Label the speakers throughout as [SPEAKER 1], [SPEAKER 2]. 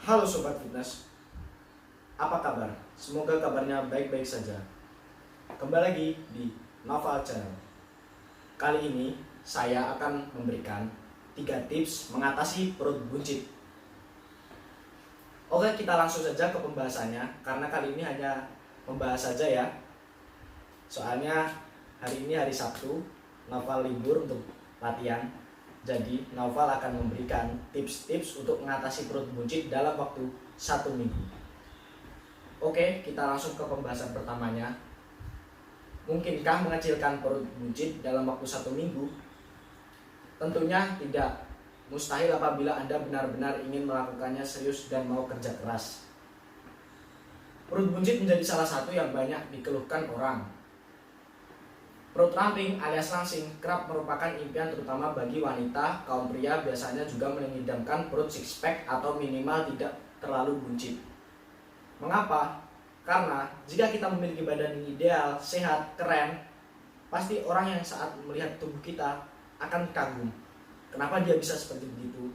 [SPEAKER 1] Halo Sobat Fitness, apa kabar? Semoga kabarnya baik-baik saja. Kembali lagi di Noval Channel. Kali ini saya akan memberikan 3 tips mengatasi perut buncit. Oke, kita langsung saja ke pembahasannya, karena kali ini hanya membahas saja ya. Soalnya hari ini hari Sabtu, Noval libur untuk latihan. Jadi Noval akan memberikan tips-tips untuk mengatasi perut buncit dalam waktu 1 minggu. Oke, kita langsung ke pembahasan pertamanya. Mungkinkah mengecilkan perut buncit dalam waktu 1 minggu? Tentunya tidak. Mustahil apabila Anda benar-benar ingin melakukannya serius dan mau kerja keras. Perut buncit menjadi salah satu yang banyak dikeluhkan orang. Perut ramping alias langsing kerap merupakan impian terutama bagi wanita. Kaum pria biasanya juga mengidamkan perut six pack atau minimal tidak terlalu buncit. Mengapa? Karena jika kita memiliki badan yang ideal, sehat, keren, pasti orang yang saat melihat tubuh kita akan kagum. Kenapa dia bisa seperti begitu?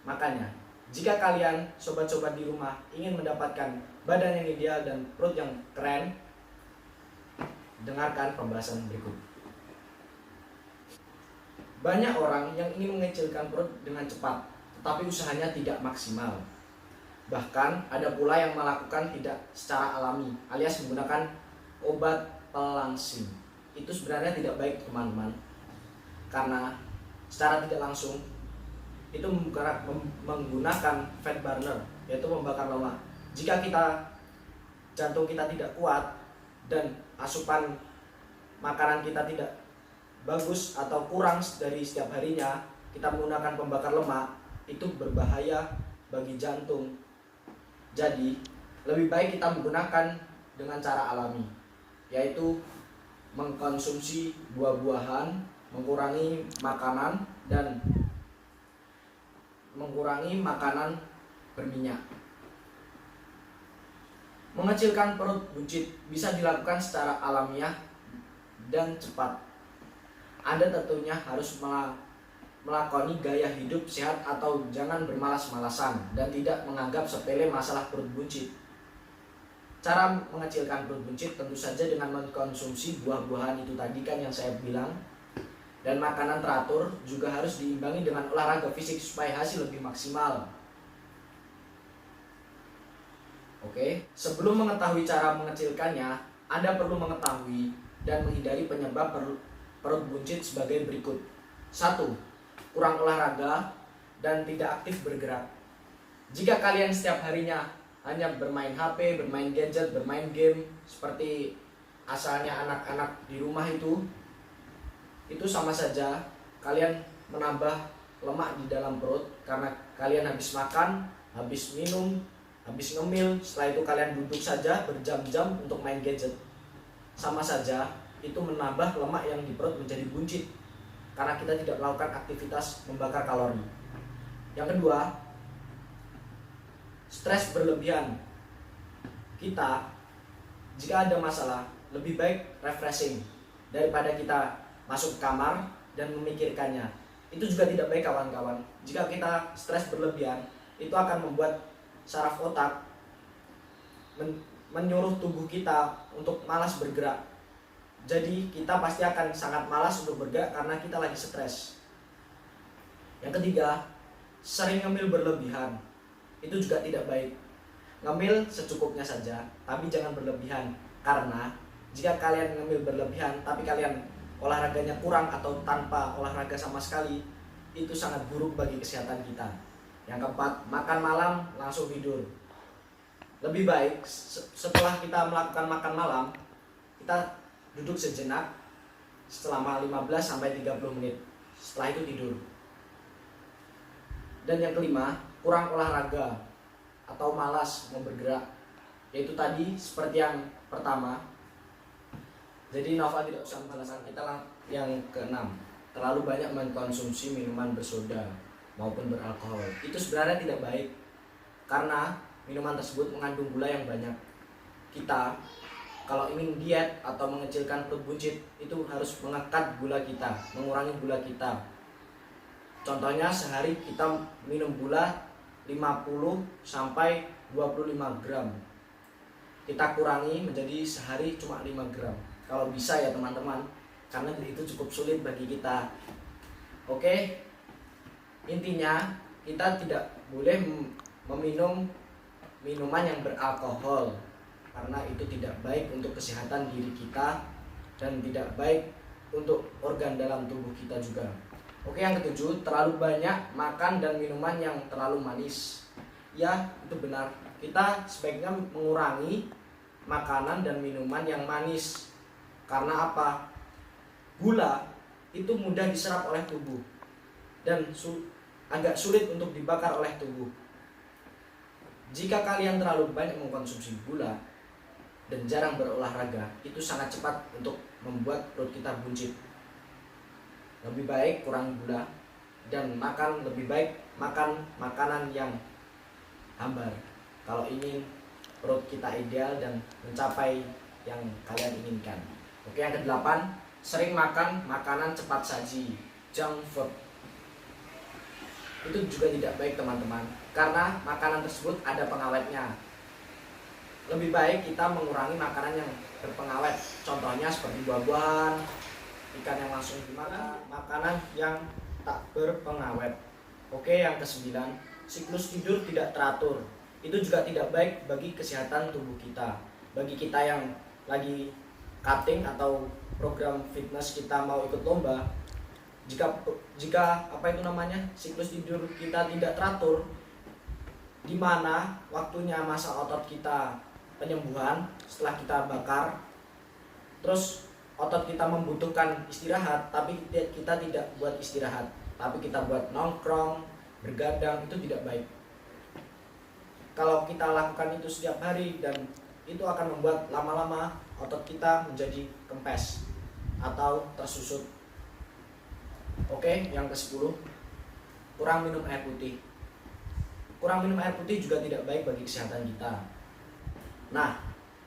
[SPEAKER 1] Makanya, jika kalian sobat-sobat di rumah ingin mendapatkan badan yang ideal dan perut yang keren, dengarkan pembahasan berikut. Banyak orang yang ingin mengecilkan perut dengan cepat, tetapi usahanya tidak maksimal. Bahkan ada pula yang melakukan tidak secara alami, alias menggunakan obat pelangsing. Itu sebenarnya tidak baik teman-teman, karena secara tidak langsung itu menggunakan fat burner, yaitu membakar lemak. Jika jantung kita tidak kuat dan asupan makanan kita tidak bagus atau kurang dari setiap harinya, kita menggunakan pembakar lemak, itu berbahaya bagi jantung. Jadi lebih baik kita menggunakan dengan cara alami, yaitu mengkonsumsi buah-buahan, mengurangi makanan dan mengurangi makanan berminyak. Mengecilkan perut buncit bisa dilakukan secara alamiah dan cepat. Anda tentunya harus melakoni gaya hidup sehat atau jangan bermalas-malasan dan tidak menganggap sepele masalah perut buncit. Cara mengecilkan perut buncit tentu saja dengan mengkonsumsi buah-buahan itu tadi kan yang saya bilang, dan makanan teratur juga harus diimbangi dengan olahraga fisik supaya hasil lebih maksimal. Oke, sebelum mengetahui cara mengecilkannya, Anda perlu mengetahui dan menghindari penyebab perut buncit sebagai berikut. 1. Kurang olahraga dan tidak aktif bergerak. Jika kalian setiap harinya hanya bermain HP, bermain gadget, bermain game seperti asalnya anak-anak di rumah itu sama saja kalian menambah lemak di dalam perut, karena kalian habis makan, habis minum, habis ngemil, setelah itu kalian duduk saja berjam-jam untuk main gadget. Sama saja itu menambah lemak yang di perut menjadi buncit, karena kita tidak melakukan aktivitas membakar kalori. Yang kedua, stres berlebihan. Kita jika ada masalah lebih baik refreshing daripada kita masuk kamar dan memikirkannya. Itu juga tidak baik kawan-kawan. Jika kita stres berlebihan, itu akan membuat saraf otak menyuruh tubuh kita untuk malas bergerak. Jadi kita pasti akan sangat malas untuk bergerak karena kita lagi stres. Yang ketiga, sering ngemil berlebihan. Itu juga tidak baik. Ngemil secukupnya saja, tapi jangan berlebihan. Karena jika kalian ngemil berlebihan tapi kalian olahraganya kurang atau tanpa olahraga sama sekali, itu sangat buruk bagi kesehatan kita. Yang keempat, makan malam langsung tidur. Lebih baik setelah kita melakukan makan malam, kita duduk sejenak selama 15-30 menit. Setelah itu tidur. Dan yang kelima, kurang olahraga atau malas mau bergerak. Yaitu tadi seperti yang pertama. Jadi Nova tidak usah membahas kita lah. Yang keenam, terlalu banyak mengkonsumsi minuman bersoda maupun beralkohol. Itu sebenarnya tidak baik, karena minuman tersebut mengandung gula yang banyak. Kita kalau ingin diet atau mengecilkan perut buncit, itu harus mengekat gula kita, mengurangi gula kita. Contohnya sehari kita minum gula 50 sampai 25 gram. Kita kurangi menjadi sehari cuma 5 gram. Kalau bisa ya teman-teman, karena itu cukup sulit bagi kita. Oke, intinya kita tidak boleh meminum minuman yang beralkohol, karena itu tidak baik untuk kesehatan diri kita dan tidak baik untuk organ dalam tubuh kita juga. Oke, yang ketujuh, terlalu banyak makan dan minuman yang terlalu manis. Ya, itu benar. Kita sebaiknya mengurangi makanan dan minuman yang manis. Karena apa? Gula itu mudah diserap oleh tubuh dan agak sulit untuk dibakar oleh tubuh. Jika kalian terlalu banyak mengkonsumsi gula dan jarang berolahraga, itu sangat cepat untuk membuat perut kita buncit. Lebih baik kurangi gula dan lebih baik makan makanan yang hambar kalau ingin perut kita ideal dan mencapai yang kalian inginkan. Oke, yang kedelapan, sering makan makanan cepat saji, junk food. Itu juga tidak baik teman-teman, karena makanan tersebut ada pengawetnya. Lebih baik kita mengurangi makanan yang berpengawet, contohnya seperti buah-buahan, ikan yang langsung dimakan, makanan yang tak berpengawet. Oke, yang kesembilan, siklus tidur tidak teratur. Itu juga tidak baik bagi kesehatan tubuh kita. Bagi kita yang lagi cutting atau program fitness, kita mau ikut lomba, jika siklus tidur kita tidak teratur, di mana waktunya masa otot kita penyembuhan setelah kita bakar, terus otot kita membutuhkan istirahat, tapi kita tidak buat istirahat, tapi kita buat nongkrong, bergadang, itu tidak baik. Kalau kita lakukan itu setiap hari, dan itu akan membuat lama-lama otot kita menjadi kempes atau tersusut. Oke, yang ke-10, kurang minum air putih. Kurang minum air putih juga tidak baik bagi kesehatan kita. Nah,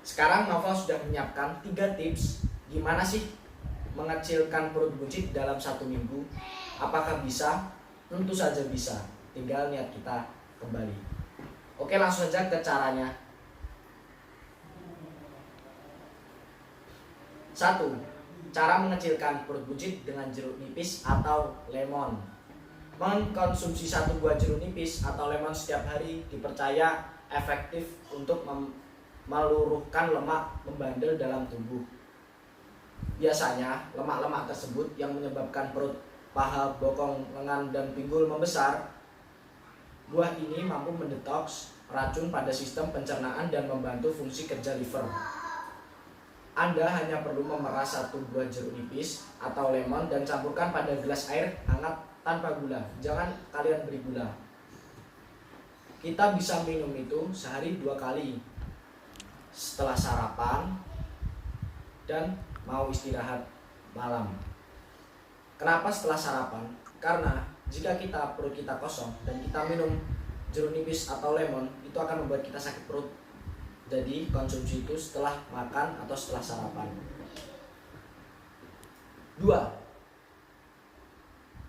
[SPEAKER 1] sekarang Novel sudah menyiapkan 3 tips gimana sih mengecilkan perut buncit dalam 1 minggu. Apakah bisa? Tentu saja bisa, tinggal niat kita kembali. Oke, langsung saja ke caranya. 1. Cara mengecilkan perut buncit dengan jeruk nipis atau lemon. Mengkonsumsi 1 buah jeruk nipis atau lemon setiap hari dipercaya efektif untuk meluruhkan lemak membandel dalam tubuh. Biasanya lemak-lemak tersebut yang menyebabkan perut, paha, bokong, lengan, dan pinggul membesar. Buah ini mampu mendetoks racun pada sistem pencernaan dan membantu fungsi kerja liver. Anda hanya perlu memeras 1 buah jeruk nipis atau lemon dan campurkan pada gelas air hangat tanpa gula. Jangan kalian beri gula. Kita bisa minum itu sehari 2 kali, setelah sarapan dan mau istirahat malam. Kenapa setelah sarapan? Karena jika perut kita kosong dan kita minum jeruk nipis atau lemon, itu akan membuat kita sakit perut. Jadi konsumsi itu setelah makan atau setelah sarapan. 2.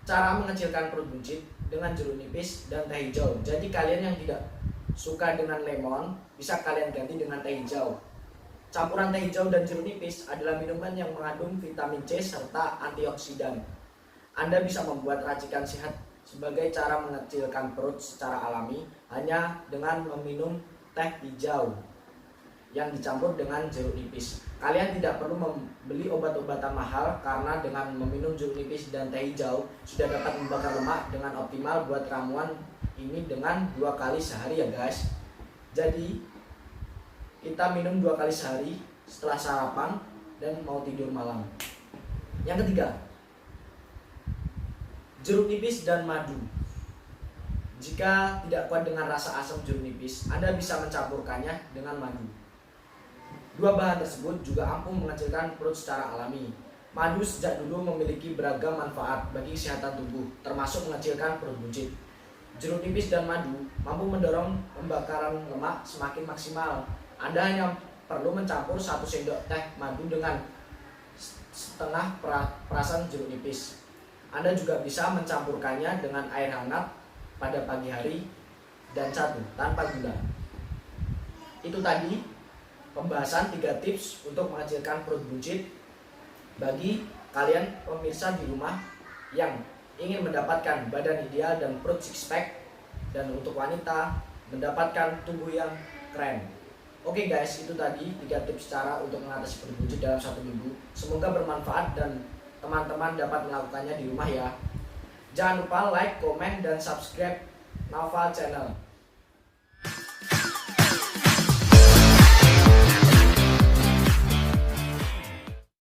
[SPEAKER 1] Cara mengecilkan perut buncit dengan jeruk nipis dan teh hijau. Jadi kalian yang tidak suka dengan lemon, bisa kalian ganti dengan teh hijau. Campuran teh hijau dan jeruk nipis adalah minuman yang mengandung vitamin C serta antioksidan. Anda bisa membuat racikan sehat sebagai cara mengecilkan perut secara alami hanya dengan meminum teh hijau yang dicampur dengan jeruk nipis. Kalian tidak perlu membeli obat-obatan mahal, karena dengan meminum jeruk nipis dan teh hijau sudah dapat membakar lemak dengan optimal. Buat ramuan ini dengan 2 kali sehari ya guys. Jadi kita minum 2 kali sehari setelah sarapan dan mau tidur malam. Yang ketiga, jeruk nipis dan madu. Jika tidak kuat dengan rasa asam jeruk nipis, Anda bisa mencampurkannya dengan madu. 2 bahan tersebut juga ampuh mengecilkan perut secara alami. Madu sejak dulu memiliki beragam manfaat bagi kesehatan tubuh, termasuk mengecilkan perut buncit. Jeruk nipis dan madu mampu mendorong pembakaran lemak semakin maksimal. Anda hanya perlu mencampur 1 sendok teh madu dengan setengah perasan jeruk nipis. Anda juga bisa mencampurkannya dengan air hangat pada pagi hari dan 1 tanpa gula. Itu tadi pembahasan 3 tips untuk mengecilkan perut buncit bagi kalian pemirsa di rumah yang ingin mendapatkan badan ideal dan perut six pack, dan untuk wanita mendapatkan tubuh yang keren. Oke guys, itu tadi 3 tips cara untuk mengatasi perut buncit dalam 1 minggu. Semoga bermanfaat dan teman-teman dapat melakukannya di rumah ya. Jangan lupa like, komen, dan subscribe Naufal Channel.